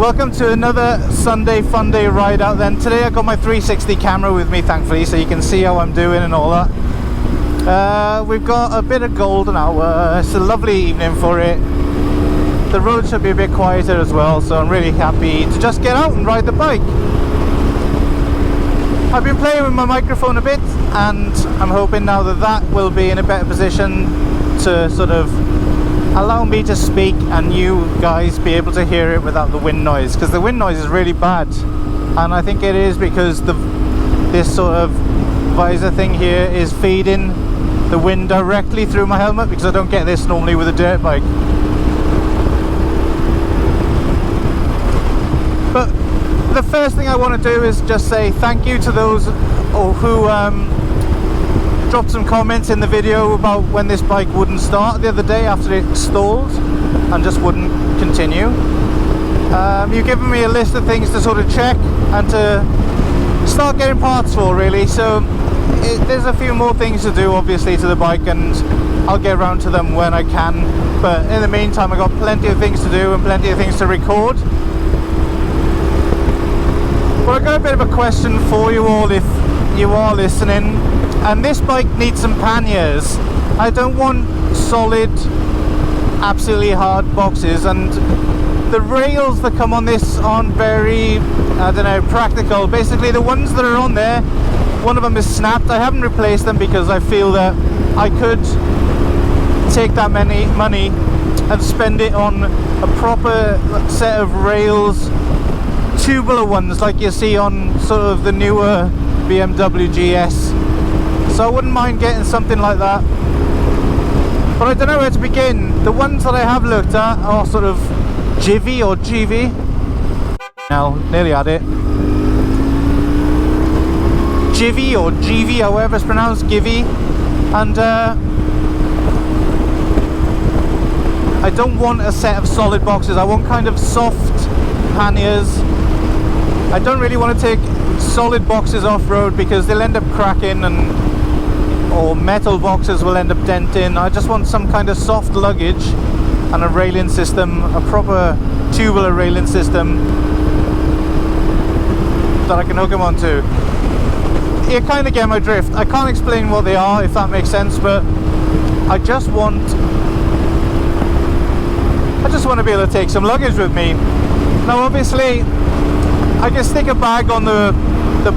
Welcome to another Sunday fun day ride out then. Today I got my 360 camera with me, thankfully, so you can see how I'm doing and all that. We've got a bit of golden hour. It's a lovely evening for it. The road should be a bit quieter as well, so I'm really happy to just get out and ride the bike. I've been playing with my microphone a bit, and I'm hoping now that that will be in a better position to sort of allow me to speak and you guys be able to hear it without the wind noise, because the wind noise is really bad, and I think it is because this sort of visor thing here is feeding the wind directly through my helmet, because I don't get this normally with a dirt bike. But the first thing I want to do is just say thank you to those who dropped some comments in the video about when this bike wouldn't start the other day after it stalled and just wouldn't continue. You've given me a list of things to sort of check and to start getting parts for, really, so there's a few more things to do obviously to the bike, and I'll get around to them when I can, but in the meantime I've got plenty of things to do and plenty of things to record. But I've got a bit of a question for you all if you are listening. And this bike needs some panniers. I don't want solid, absolutely hard boxes, and the rails that come on this aren't very, I don't know, practical. Basically the ones that are on there, one of them is snapped. I haven't replaced them because I feel that I could take that money and spend it on a proper set of rails, tubular ones like you see on sort of the newer BMWGS. So I wouldn't mind getting something like that, but I don't know where to begin. The ones that I have looked at are sort of Jivy or GV. Now, nearly had it. Jivy or GV, however it's pronounced, Givy. And I don't want a set of solid boxes. I want kind of soft panniers. I don't really want to take solid boxes off-road because they'll end up cracking, or metal boxes will end up denting. I just want some kind of soft luggage and a railing system, a proper tubular railing system that I can hook them onto. You kind of get my drift. I can't explain what they are, if that makes sense, but I just want to be able to take some luggage with me. Now obviously I can stick a bag on the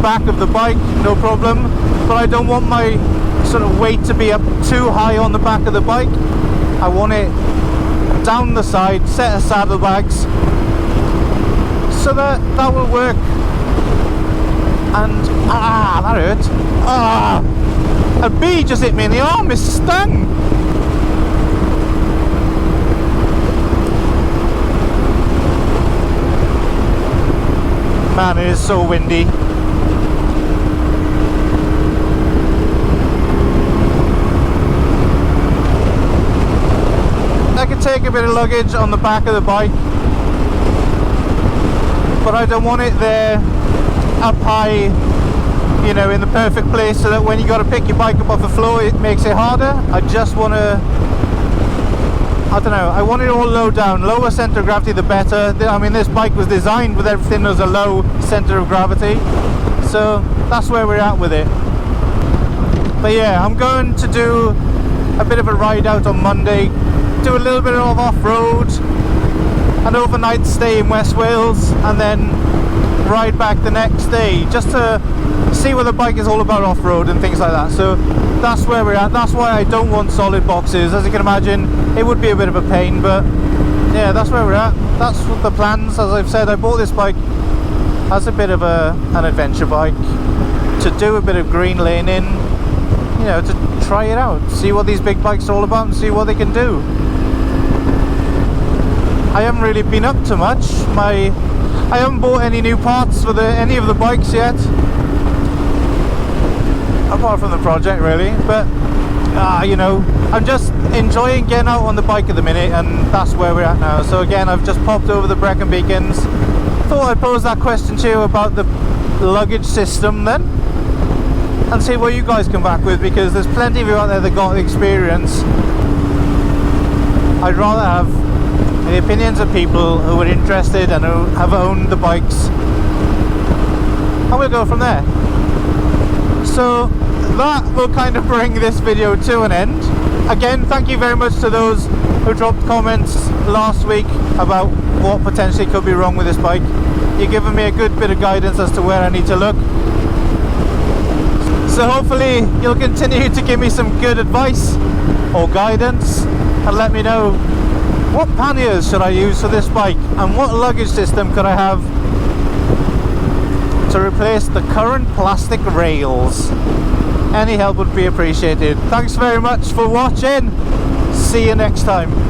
back of the bike, no problem, but I don't want my sort of weight to be up too high on the back of the bike. I want it down the side, set of saddlebags, so that will work. And that hurt. A bee just hit me in the arm, it stung. Man, it is so windy. I can take a bit of luggage on the back of the bike, but I don't want it there up high, you know, in the perfect place, so that when you got to pick your bike up off the floor it makes it harder. I just want to, I don't know, I want it all low down, lower center of gravity the better. I mean, this bike was designed with everything as a low center of gravity, so that's where we're at with it. But yeah, I'm going to do a bit of a ride out on Monday, do a little bit of off-road, an overnight stay in West Wales, and then ride back the next day just to see what the bike is all about off-road and things like that. So that's where we're at. That's why I don't want solid boxes. As you can imagine, it would be a bit of a pain, but yeah, that's where we're at. That's what the plans. As I've said, I bought this bike as a bit of an adventure bike to do a bit of green laning, you know, to try it out, see what these big bikes are all about and see what they can do. I haven't really been up to much. I haven't bought any new parts for any of the bikes yet, apart from the project really, but you know, I'm just enjoying getting out on the bike at the minute, and that's where we're at now. So again, I've just popped over the Brecon Beacons. Thought I'd pose that question to you about the luggage system then, and see what you guys come back with, because there's plenty of you out there that got the experience. I'd rather have the opinions of people who are interested and who have owned the bikes, and we'll go from there. So that will kind of bring this video to an end. Again, thank you very much to those who dropped comments last week about what potentially could be wrong with this bike. You've given me a good bit of guidance as to where I need to look. So hopefully you'll continue to give me some good advice or guidance and let me know what panniers should I use for this bike and what luggage system could I have to replace the current plastic rails. Any help would be appreciated. Thanks very much for watching. See you next time.